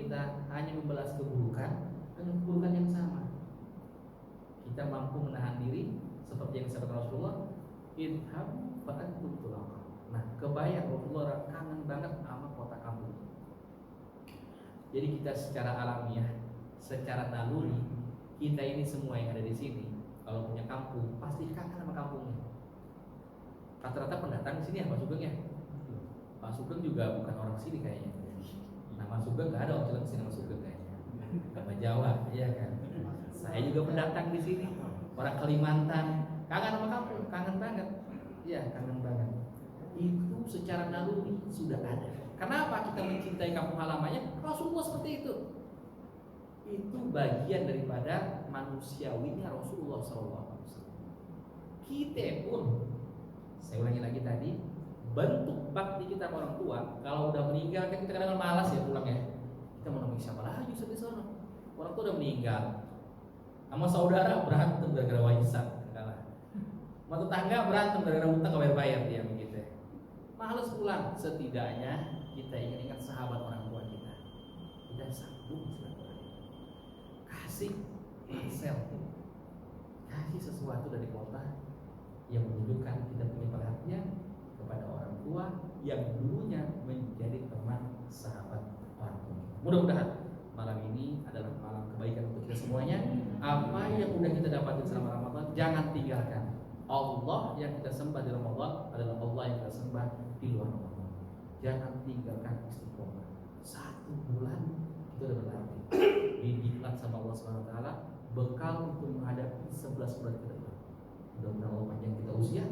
kita hanya membalas keburukan dengan keburukan yang sama. Kita mampu menahan diri seperti yang disabdakan Rasulullah, idhab fa antum tulaqa. Nah, kebayang Rasulullah kangen banget sama kota kampung. Jadi kita secara alamiah, secara naluri, kita ini semua yang ada di sini kalau punya kampung pasti kangen sama kampungnya. Rata-rata pendatang di sini ya Pak Sugeng ya. Pak Sugeng juga bukan orang sini kayaknya. Nama Sugeng nggak ada orang Cilengsi nama Sugeng kayaknya. Nama Jawa, iya kan. Saya juga pendatang di sini, orang Kalimantan, kangen sama kampung, kangen banget. Iya, kangen banget. Itu secara naluri sudah ada. Kenapa kita mencintai kampung halamannya? Rasulullah seperti itu. Itu bagian daripada manusiawinya Rasulullah SAW. Kita pun, saya ulangi lagi tadi, bentuk bakti kita sama orang tua. Kalau udah meninggal kan kita kadang-kadang malas ya pulang ya. Kita mau nemuin siapa lagi di sana? Orang tua udah meninggal. Sama saudara berantem gara-gara warisan, kalah. Sama tetangga berantem gara-gara utang gak bayar-bayar dia begitu. Males pulang. Setidaknya kita ingat sahabat orang tua kita. Kita sambung silaturahmi. Kasih parcel, kasih sesuatu dari kota yang menunjukkan kita punya perhatian kepada orang tua yang dulunya menjadi teman sahabat orang tua. Mudah-mudahan malam ini adalah malam kebaikan untuk kita semuanya. Apa yang sudah kita dapatkan selama Ramadan jangan tinggalkan. Allah yang kita sembah di Ramadan adalah Allah yang kita sembah di luar Ramadan. Jangan tinggalkan istiqomah. 1 bulan itu udah berarti didiklat sama Allah SWT bekal untuk menghadapi 11 bulan ke depan. Mudah-mudahan Allah panjang kita usia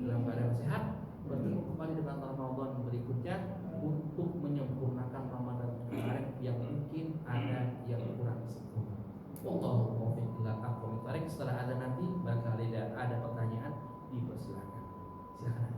dalam keadaan sehat, bertemu kembali dengan Ramadan berikutnya untuk menyempurnakan Ramadan kemarin yang mungkin ada yang kurang sempurna. Wallahu muwaffiq ila aqwamit thoriq. Setelah ada nanti barangkali ada pertanyaan, dipersilakan. Silakan.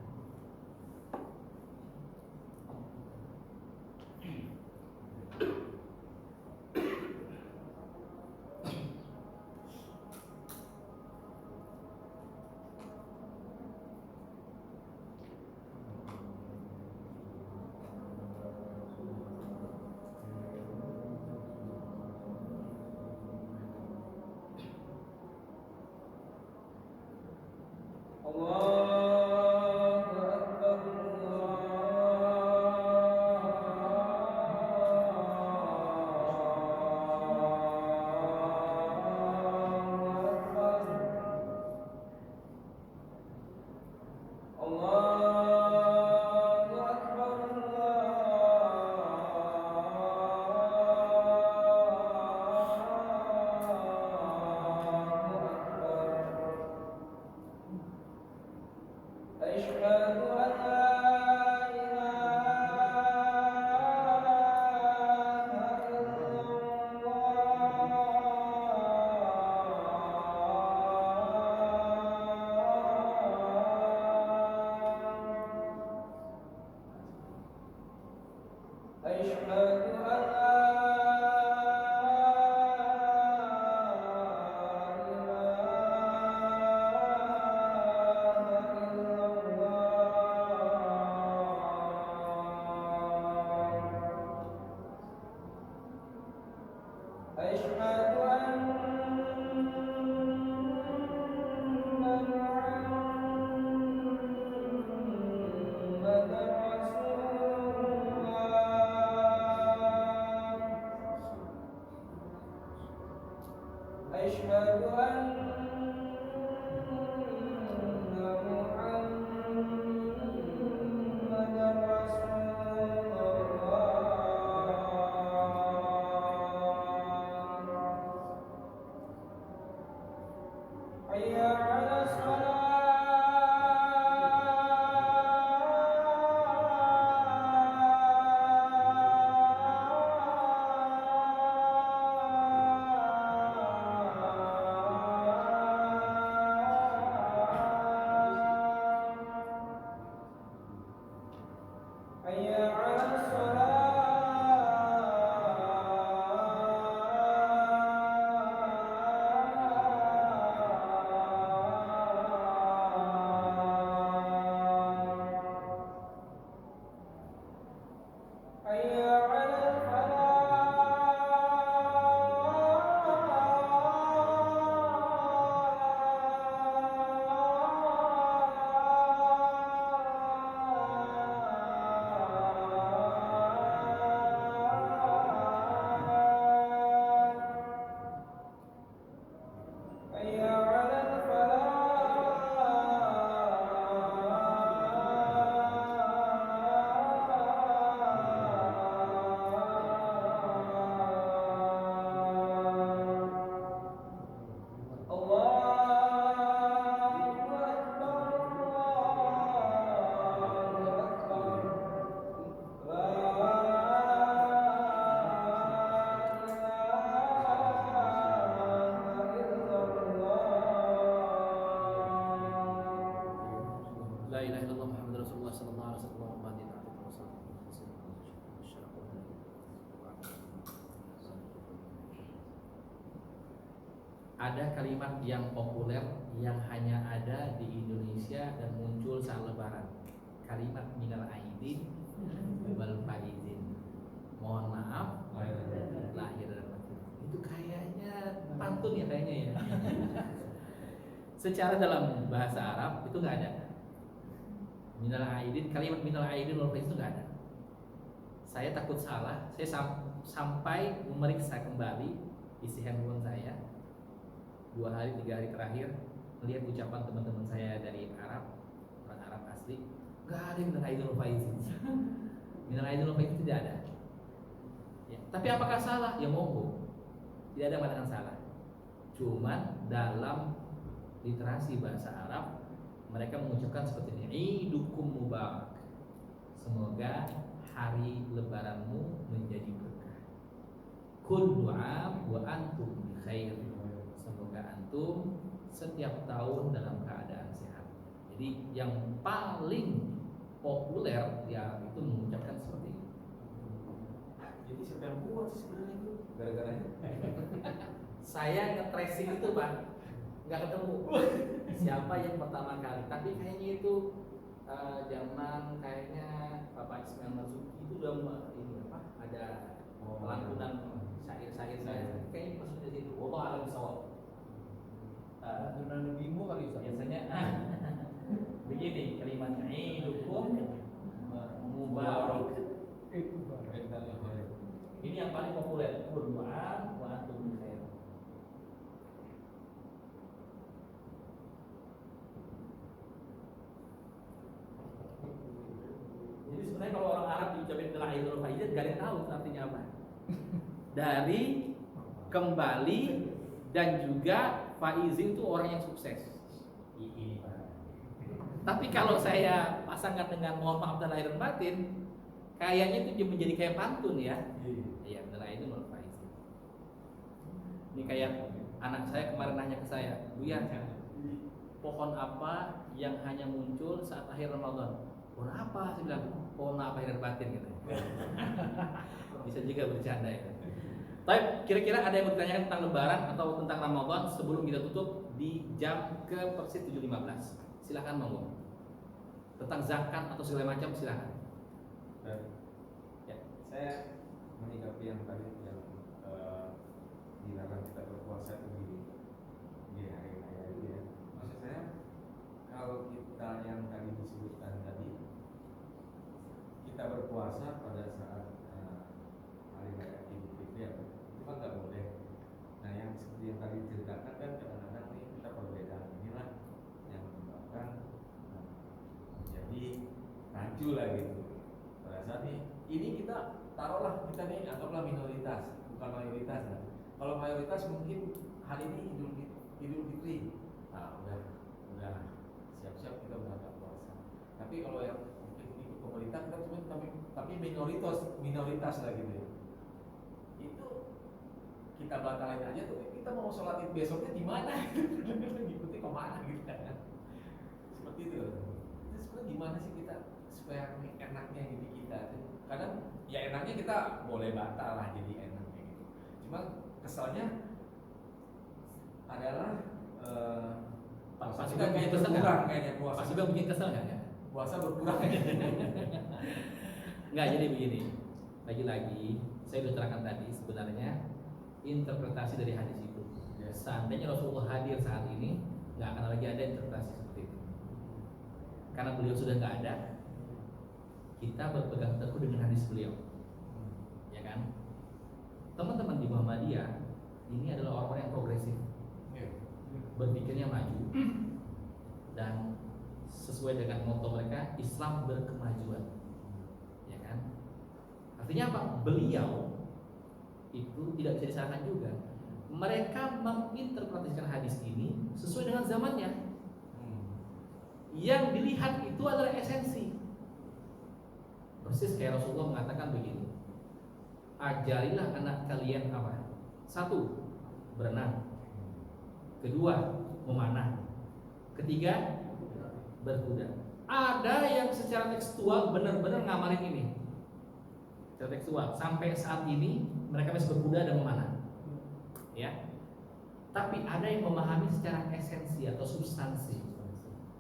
ada kalimat yang populer yang hanya ada di Indonesia dan muncul saat Lebaran. Kalimat minal aidin wal faizin. Mohon maaf lahir dan batin. Itu kayaknya pantun ya kayaknya ya. Secara dalam bahasa Arab itu nggak ada. Minal aidin, kalimat minal aidin wal faizin itu nggak ada. Saya takut salah. Saya sampai memeriksa kembali isi handphone saya 2 hari 3 hari terakhir, melihat ucapan teman-teman saya dari Arab, orang Arab asli, nggak ada minal aidin wal faizin. Minal aidin wal faizin tidak ada. Ya. Tapi apakah salah? Ya monggo, tidak ada pandangan salah. Cuman dalam literasi bahasa Arab mereka mengucapkan seperti ini, Idukum mubarak. Semoga hari lebaranmu menjadi berkah. Kullu 'am wa antum bi khair. Semoga antum setiap tahun dalam keadaan sehat. Jadi yang paling populer ya itu mengucapkan seperti itu. Jadi siapa yang buat sih sebenarnya itu? Gara-garanya? Saya nge-tracing itu Pak, nggak ketemu siapa yang pertama kali. Tapi kayaknya itu zaman kayaknya Bapak Ismail Marzuki itu udah ini apa? Ada lantunan syair-syair saya. Kayaknya maksudnya dari situ. Wallahu a'lam bishawab. Lantunan Bimo kali Biasanya begini kalimatnya Idukum mubarak. Ini yang paling populer. Berdoa wa antum bi khair. Jadi sebenarnya kalau orang Arab diucapin minal aidin wal faizin gak ada yang tahu artinya apa. Dari kembali dan juga faizin itu orang yang sukses. Ini Pak. Tapi kalau saya pasangkan dengan mohon maaf dan lahir dan batin, kayaknya itu menjadi kayak pantun ya. Iya, minal aidin wal faizin. Ini kayak anak saya kemarin nanya ke saya, Buya, pohon apa yang hanya muncul saat akhir Ramadan? Pohon apa? Saya bilang, pohon apa lahir dan batin gitu. Bisa juga bercanda ya. Tapi kira-kira ada yang mau ditanyakan tentang Lebaran atau tentang Ramadan sebelum kita tutup di jam ke persis 7.15. Silakan monggo. Tentang zakat atau segala macam silakan. Ya, saya menyikapi yang tadi yang dilarang kita berpuasa itu di hari raya itu ya. Maksud saya kalau kita yang tadi disebutkan tadi kita berpuasa pada saat hari raya Idul Fitri ya, itu kan nggak boleh. Nah yang seperti yang tadi diceritakan kan kadang-kadang nih kita perbedaan inilah yang menyebabkan jadi rancu lah gitu. Pada saat ini kita taruhlah kita nih anggaplah minoritas bukan mayoritas lah. Kalau mayoritas mungkin hari ini Idul Fitri, nah udah siap-siap kita berangkat puasa. Tapi kalau yang mungkin ikut pemerintah kita cuma tapi minoritas lah gitu ya. Itu kita batalin aja tuh. Kita mau sholat id besoknya di mana? Ngikuti kemana gitu kan? Seperti itu. Itu sebenarnya gimana sih kita supaya enaknya jadi kita? Kadang ya enaknya kita boleh batal lah jadi enaknya gitu. Cuma kesalnya adalah Pak kita kayak berkurang kayaknya puasa. Pak Sugeng bikin kesel nggak ya? Puasa berkurang. Nggak, jadi begini. Lagi-lagi saya sudah terangkan tadi sebenarnya interpretasi dari hadis itu. Seandainya Rasulullah hadir saat ini, nggak akan lagi ada interpretasi seperti itu. Karena beliau sudah nggak ada, kita berpegang teguh dengan hadis beliau, ya kan? Teman-teman di Muhammadiyah ini adalah orang-orang yang progresif, berpikirnya maju, dan sesuai dengan moto mereka Islam berkemajuan, ya kan? Artinya apa? Beliau itu tidak bisa disalahkan juga. Mereka menginterpretasikan hadis ini sesuai dengan zamannya. Yang dilihat itu adalah esensi. Persis kayak Rasulullah mengatakan begini, ajarilah anak kalian apa? 1, berenang. 2, memanah. 3, berkuda. Ada yang secara tekstual benar-benar ngamalin ini. Secara tekstual sampai saat ini mereka masih berkuda dan memanah. Ya. tapi ada yang memahami secara esensi atau substansi.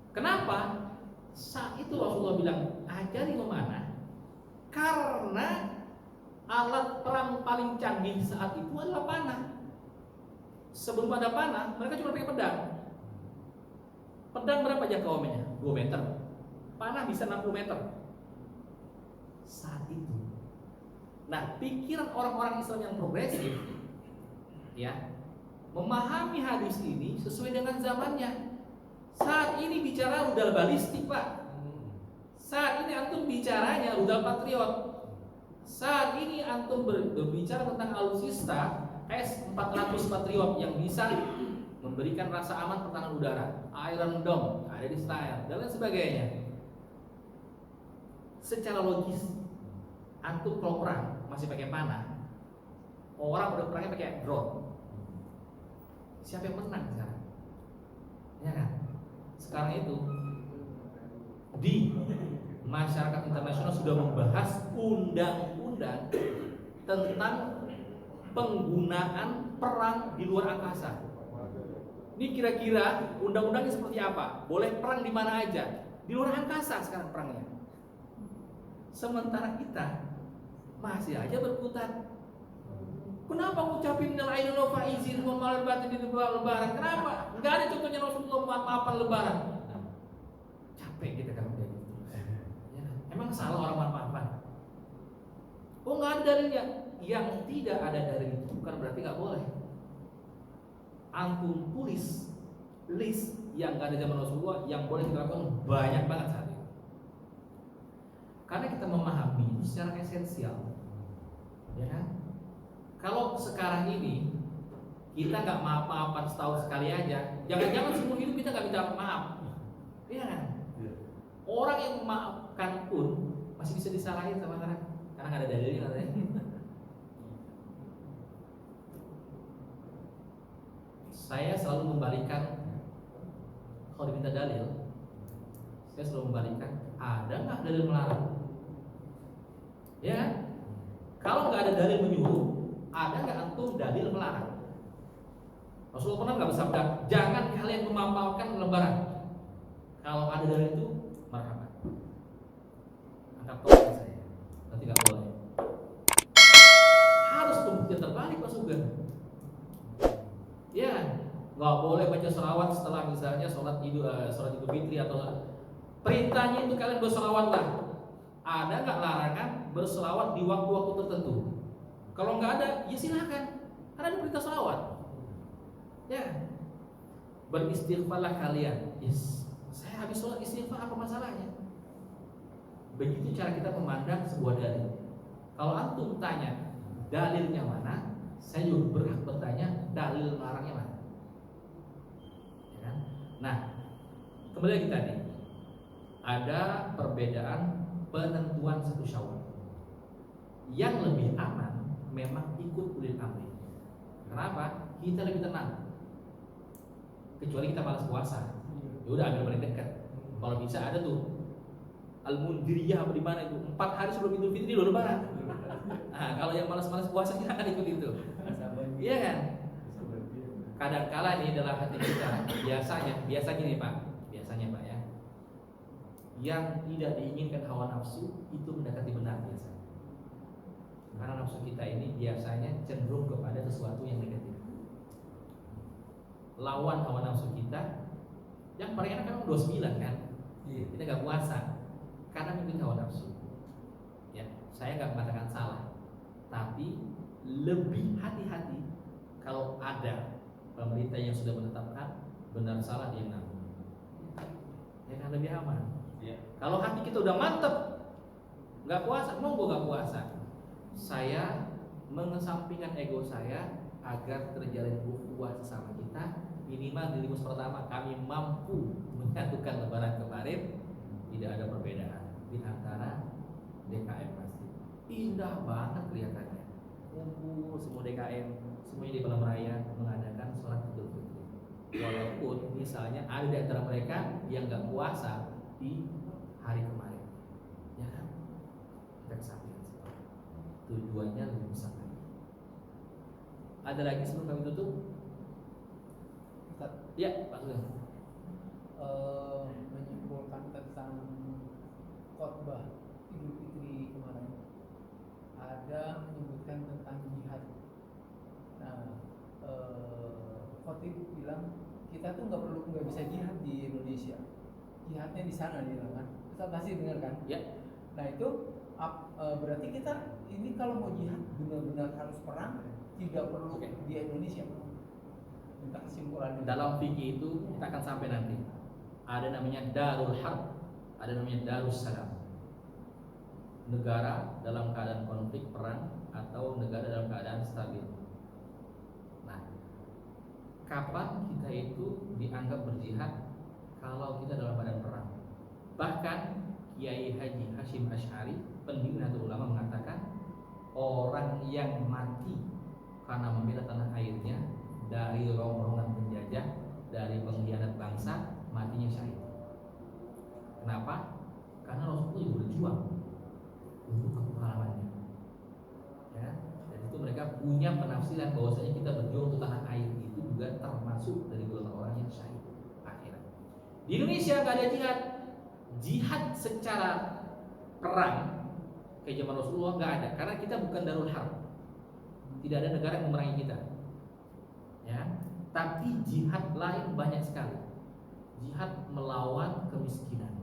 Kenapa? Saat itu Rasulullah bilang ajari memanah, karena alat perang paling canggih saat itu adalah panah. Sebelum ada panah, mereka cuma pakai pedang. Pedang berapa jangkauannya? 2 meter. Panah bisa 60 meter. Saat itu. Nah, pikiran orang-orang Islam yang progresif, ya, memahami hadis ini sesuai dengan zamannya. Saat ini bicara rudal balistik, Pak. Saat ini antum bicaranya rudal Patriot. Saat ini antum berbicara tentang alutsista S-400 Patriot yang bisa memberikan rasa aman pertahanan udara, Iron Dome ada di Israel dan lain sebagainya. Secara logis, antum kalau perang masih pakai panah, orang udah perangnya pakai drone. Siapa yang menang sekarang? Ya kan? Sekarang itu di masyarakat internasional sudah membahas undang-undang tentang penggunaan perang di luar angkasa. Ini kira-kira undang-undangnya seperti apa? Boleh perang di mana aja? Di luar angkasa sekarang perangnya. Sementara kita masih aja berkutat. Kenapa ngucapin minal aidin wal faizin wa malal batin di lebaran? Kenapa? Enggak ada contohnya Rasulullah maaf-maafan lebaran. Capek kita kan kayak gitu. Ya, emang salah orang maaf-maafan? Oh, enggak ada dalilnya. Yang tidak ada dalil itu bukan berarti enggak boleh. Antum tulis list yang enggak ada zaman Rasulullah yang boleh kita lakukan banyak banget saat ini. Karena kita memahami itu secara esensial. Ya kan? Kalau sekarang ini kita nggak maaf-maafan setahun sekali aja, jangan-jangan seumur hidup kita nggak minta maaf, iya kan? Orang yang memaafkan pun masih bisa disalahin sama orang karena nggak ada dalilnya katanya. Saya selalu membalikan kalau diminta dalil, saya selalu membalikan ada nggak dalil melarang? Ya kan? Kalau nggak ada dalil menyuruh, ada nggak antum dalil melarang? Rasulullah pernah nggak bersabda, jangan kalian memampalkan lebaran. Kalau ada dalil itu, marhaban. Angkat topi saya, nanti nggak boleh. Harus pembuktian terbalik Pak Sugeng. Ya, nggak boleh baca sholawat setelah misalnya sholat idul fitri atau perintahnya itu kalian bersolawatlah. Ada nggak larangan bersolawat di waktu-waktu tertentu? Kalau nggak ada, ya silakan. Karena ada perintah sholawat. Ya, beristighfarlah kalian. Yes, saya habis sholat istighfar, apa masalahnya? Begitu cara kita memandang sebuah dalil. Kalau antum tanya dalilnya mana, saya juga berhak bertanya dalil larangnya mana. Ya kan? Nah, kembali lagi tadi ada perbedaan penentuan satu Syawal. Yang lebih aman memang ikut ulil amri. Kenapa? Kita lebih tenang. Kecuali kita malas puasa. Ya udah ambil paling dekat. Kalau bisa ada tuh Al-Mundiriyah apa di mana itu 4 hari sebelum Idul Fitri dulu lebaran. Nah, kalau yang malas-malas puasa kita akan ikut itu. Iya kan? Kadang-kala ini adalah hati kita. Biasanya nih Pak. Biasanya Pak ya. Yang tidak diinginkan hawa nafsu itu mendekati benar biasanya. Karena nafsu kita ini biasanya cenderung kepada sesuatu yang negatif. Lawan hawa nafsu kita yang paling enak kan 29 kan. Kita nggak puasa karena mengikuti hawa nafsu. Ya, saya nggak mengatakan salah, tapi lebih hati-hati kalau ada pemerintah yang sudah menetapkan benar salah dia nanggung. Ya kan lebih aman. Ya. Kalau hati kita udah mantep, nggak puasa, mau gue nggak puasa. Saya mengesampingkan ego saya agar terjalin ukhuwah sesama kita. Minimal di 5 pertama kami mampu menyatukan lebaran kemarin. Tidak ada perbedaan di antara DKM Masjid. Indah banget kelihatannya. Kumpul semua DKM, semuanya di malam raya mengadakan sholat Idul Fitri. Walaupun misalnya ada di antara mereka yang nggak puasa di hari kemarin, ya kan? Kita kesampingkan semua. Tujuannya lebih besar lagi. Ada lagi sebelum kami tutup? Ya, Pak Sugeng. Menyimpulkan tentang khotbah Idul Fitri kemarin, ada menyebutkan tentang jihad. Nah, khotib bilang kita tuh nggak bisa jihad di Indonesia, jihadnya di sana dia bilang kan. Ustaz pasti dengar kan? Ya. Nah itu berarti kita ini kalau mau jihad benar-benar harus perang, tidak perlu di Indonesia. Minta kesimpulannya. Dalam fikih itu kita akan sampai nanti. Ada namanya darul harb, ada namanya darus salam. Negara dalam keadaan konflik perang atau negara dalam keadaan stabil. Nah, kapan kita itu dianggap berjihad? Kalau kita dalam keadaan perang. Bahkan Kiai Haji Hashim Asy'ari, pendiri Nahdlatul Ulama, mengatakan orang yang mati karena membela tanah airnya dari rongrongan penjajah, dari pengkhianat bangsa, matinya syahid. Kenapa? Karena Rasulullah juga berjuang untuk kepalamannya. Ya, dan itu mereka punya penafsiran bahwasanya kita berjuang untuk tanah air itu juga termasuk dari golongan orang yang syahid akhirat. Di Indonesia nggak ada jihad. Jihad secara perang kayak zaman Rasulullah nggak ada, karena kita bukan darul harb. Tidak ada negara yang memerangi kita. Ya, tapi jihad lain banyak sekali. Jihad melawan kemiskinan,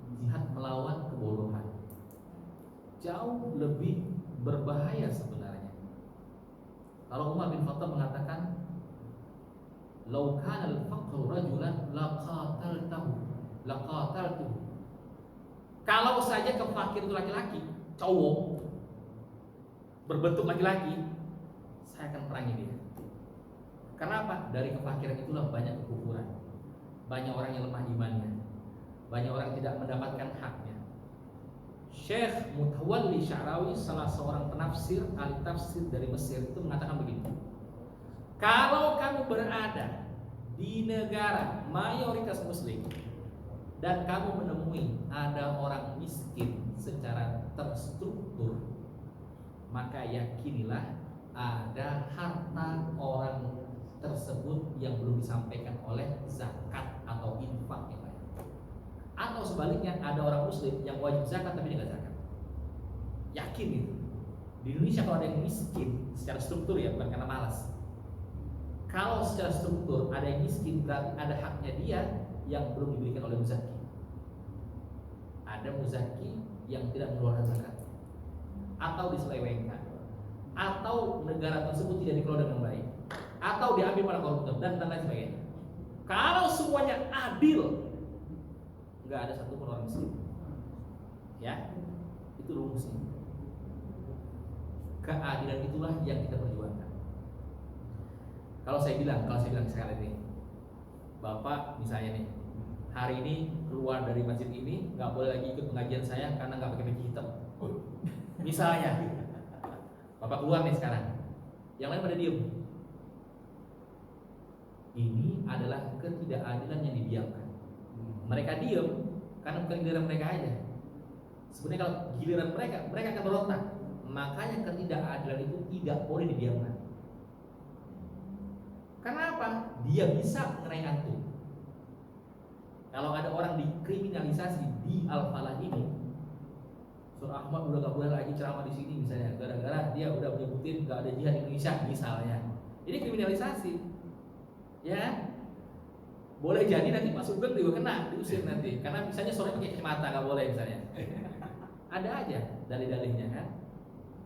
jihad melawan kebodohan, jauh lebih berbahaya sebenarnya. Kalau Umar bin Khattab mengatakan, "Lau kana al-faqru rajulan laqataltuhu." Kalau saja kefakir itu laki-laki, cowok berbentuk laki-laki, saya akan perangi dia. Kenapa? Dari kefakiran itulah banyak kekufuran, banyak orang yang lemah imannya, banyak orang yang tidak mendapatkan haknya. Syekh Mutawalli Sya'rawi, salah seorang penafsir, ahli tafsir dari Mesir, itu mengatakan begini: kalau kamu berada di negara mayoritas muslim dan kamu menemui ada orang miskin secara terstruktur, maka yakinilah ada harta orang tersebut yang belum disampaikan oleh zakat atau infak yang lain. Atau sebaliknya, ada orang muslim yang wajib zakat tapi dia nggak zakat. Yakin itu. Di Indonesia kalau ada yang miskin secara struktur, ya bukan karena malas. Kalau secara struktur ada yang miskin, berarti ada haknya dia yang belum diberikan oleh muzaki. Ada muzaki yang tidak mengeluarkan zakat, atau diselewengkan, atau negara tersebut tidak dikelola dengan baik, atau diambil pada koruptor dan lain sebagainya. Kalau semuanya adil, nggak ada satupun orang miskin. Ya, itu rumusnya. Keadilan itulah yang kita perjuangkan. Kalau saya bilang sekali ini, Bapak misalnya nih, hari ini keluar dari masjid ini, nggak boleh lagi ikut pengajian saya karena nggak pakai peci hitam. Misalnya, Bapak keluar nih sekarang, yang lain pada diem. Ini adalah ketidakadilan yang dibiarkan. Mereka diem karena bukan giliran mereka aja. Sebenarnya kalau giliran mereka akan berontak. Makanya ketidakadilan itu tidak boleh dibiarkan. Kenapa? Dia bisa mengenai antum. Kalau ada orang dikriminalisasi di Al-Falah ini, Surah Ahmad udah gak boleh lagi ceramah di sini misalnya, gara-gara dia udah menyebutin gak ada jihad di Indonesia misalnya. Ini kriminalisasi. Ya, boleh jadi nanti Pak Sugeng juga kena, diusir nanti, karena misalnya sore pakai kacamata nggak boleh misalnya. Ada aja dalih-dalihnya kan.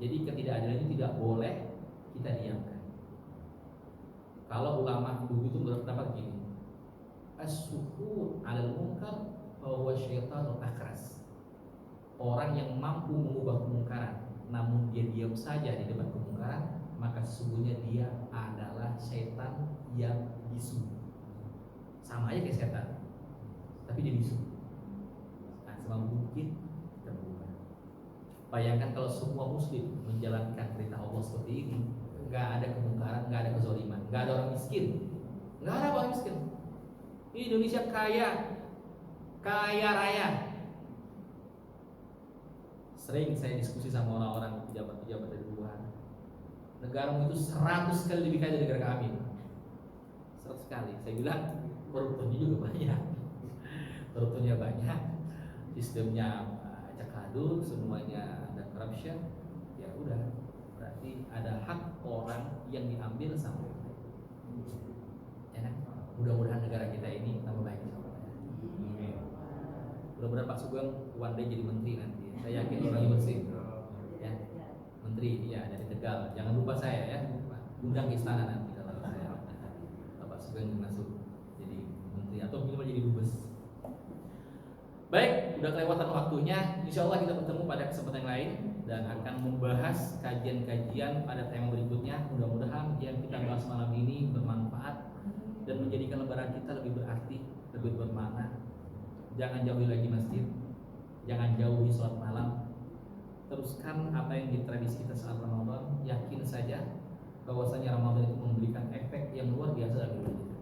Jadi ketidakadilan ini tidak boleh kita diamkan. Kalau ulama dulu itu berpendapat gini, as-sukut 'alal munkar bahwa syaitanul akhras. Orang yang mampu mengubah kemungkaran namun dia diam saja di depan kemungkaran, maka sesungguhnya dia adalah syaitan yang bisu. Sama aja kayak setan, tapi dia bisu. Nah, semampu mungkin kita berubah. Bayangkan kalau semua muslim menjalankan perintah Allah seperti ini, nggak ada kemungkaran, nggak ada kezaliman, nggak ada orang miskin, nggak ada orang miskin. Ini Indonesia kaya raya. Sering saya diskusi sama orang-orang pejabat-pejabat dari luar. Negaramu itu 100 kali lebih kaya dari negara kami. 100 sekali. Saya bilang koruptornya juga banyak, koruptornya banyak, sistemnya acak adul, semuanya ada corruption. Ya udah, berarti ada hak orang yang diambil sama orang lain. Ya kan? Mudah-mudahan negara kita ini tambah baik insyaallah. Mudah-mudahan Pak Sugeng one day jadi menteri nanti. Saya yakin orangnya bersih. Ya, menteri, ya dari Tegal. Jangan lupa saya ya, undang ke istana nanti kalau saya Bapak Sugeng masuk jadi menteri atau minimal jadi dubes. Baik, udah kelewatan waktunya. Insya Allah kita bertemu pada kesempatan yang lain dan akan membahas kajian-kajian pada tema berikutnya. Mudah-mudahan yang kita bahas malam ini bermanfaat dan menjadikan lebaran kita lebih berarti, lebih bermakna. Jangan jauhi lagi masjid, jangan jauhi sholat malam. Teruskan apa yang di tradisi kita saat Ramadan. Yakin saja bahwasanya Ramadan itu memberikan efek yang luar biasa bagi kita.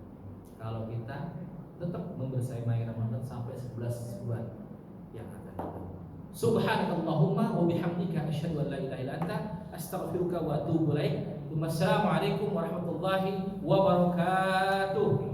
Kalau kita tetap membersamai Ramadan sampai 11 bulan yang akan datang. Subhanakallahumma wa bihamdika asyhadu an la ilaha illa anta astaghfiruka wa atubu ilaik. Wassalamualaikum warahmatullahi wabarakatuh.